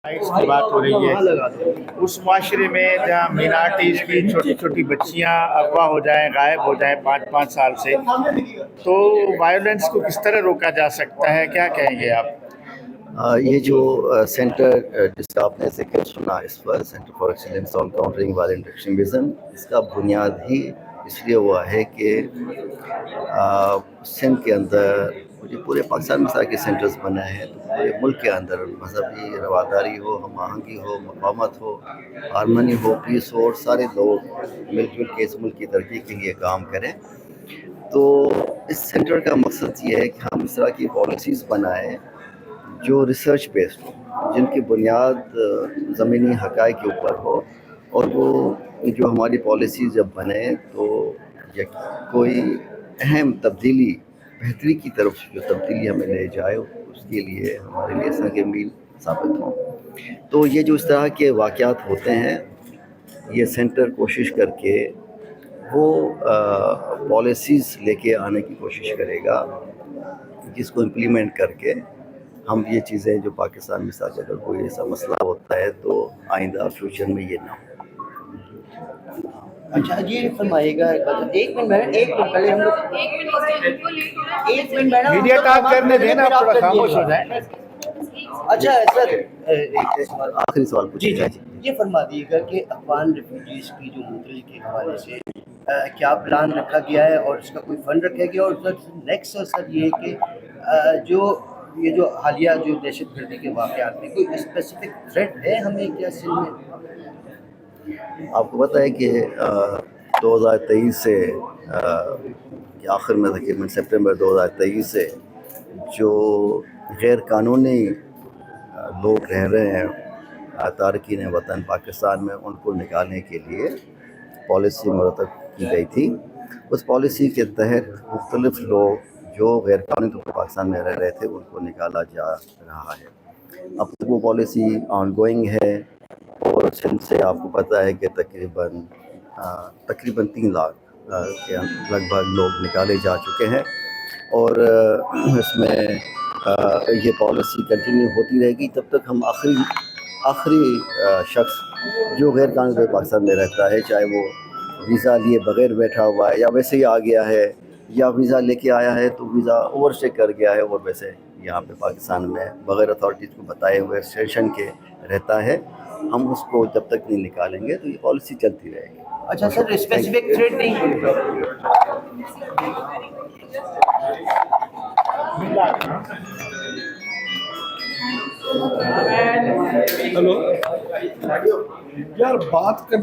Rights की बात हो रही है, उस माशरे में जहाँ मिनार्टीज़ की छोटी छोटी बच्चियाँ अगवा हो जाएं, गायब हो जाएं 5-5 साल से, तो वायलेंस को किस तरह रोका जा सकता है, क्या कहेंगे आप? ये जो सेंटर जिसका आपने जिक्र सुना, इस पर centre for excellence on countering violent extremism, इसका बुनियाद ही इसलिए हुआ है कि सिंध के अंदर जो पूरे पाकिस्तान में सारे सेंटर्स बने हैं, तो पूरे मुल्क के अंदर मजहबी रवादारी हो, हम आहंगी हो, मक़ामत हो, हारमनी हो, पीस हो, और सारे लोग मिलजुल के इस मुल्क की तरक्की के लिए काम करें। तो इस सेंटर का मकसद ये है कि हम इस तरह की पॉलिसीज़ बनाएं जो रिसर्च बेस्ड हो, जिनकी बुनियाद ज़मीनी हक़ाइक़ के ऊपर हो, और वो जो हमारी पॉलिसीज़ जब बने तो कोई अहम तब्दीली, बेहतरी की तरफ जो तब्दीली हमें ले जाए, उसके लिए हमारे लिए संग मील साबित हों। तो ये जो इस तरह के वाक़यात होते हैं, ये सेंटर कोशिश करके वो पॉलिसीज़ लेके आने की कोशिश करेगा, जिसको इम्प्लीमेंट करके हम ये चीज़ें जो पाकिस्तान में साथ अगर कोई ऐसा मसला होता है तो आइंदा फ्यूचर में ये ना हो। अच्छा, ये फरमाइएगा, एक मिनट मैडम, एक मिनट पहले हम लोग, एक मिनट मैडम, मीडिया काम करने देना, आप थोड़ा खामोश हो जाए। अच्छा सर, आखिरी सवाल पूछिएगा। ये फरमा दीजिएगा कि अफगान रिफ्यूजीज़ की जो मुंतकली के हवाले से क्या प्लान रखा गया है और इसका कोई फंड रखा गया, और सर नेक्स्ट सर ये कि जो हालिया जो दहशत गर्दी के वाक़यात में कोई स्पेसिफिक थ्रेट है हमें क्या सिंध में? आपको पता है कि 2023 से आखिर में तकरीबन सितंबर 2023 से जो गैर कानूनी लोग रह रहे हैं तारकीन वतन पाकिस्तान में, उनको निकालने के लिए पॉलिसी मुरतब की गई थी। उस पॉलिसी के तहत मुख्तलिफ लोग जो गैर कानूनी तौर पर पाकिस्तान में रह रहे थे, उनको निकाला जा रहा है। अब तक वो पॉलिसी ऑन गोइंग है, और सिंध से आपको पता है कि तकरीबन 3 लाख के लगभग लोग निकाले जा चुके हैं, और इसमें ये पॉलिसी कंटिन्यू होती रहेगी तब तक हम आखिरी शख्स जो गैर कानूनी तौर पर पाकिस्तान में रहता है, चाहे वो वीज़ा लिए बग़ैर बैठा हुआ है या वैसे ही आ गया है, या वीज़ा लेके आया है तो वीज़ा ओवरस्टे कर गया है और वैसे यहाँ पे पाकिस्तान में बग़ैर अथॉरिटीज़ को बताए हुए स्टेशन के रहता है, हम उसको जब तक नहीं निकालेंगे तो ये पॉलिसी चलती रहेगी। अच्छा सर, स्पेसिफिक थ्रेट नहीं हेलो यार, बात करने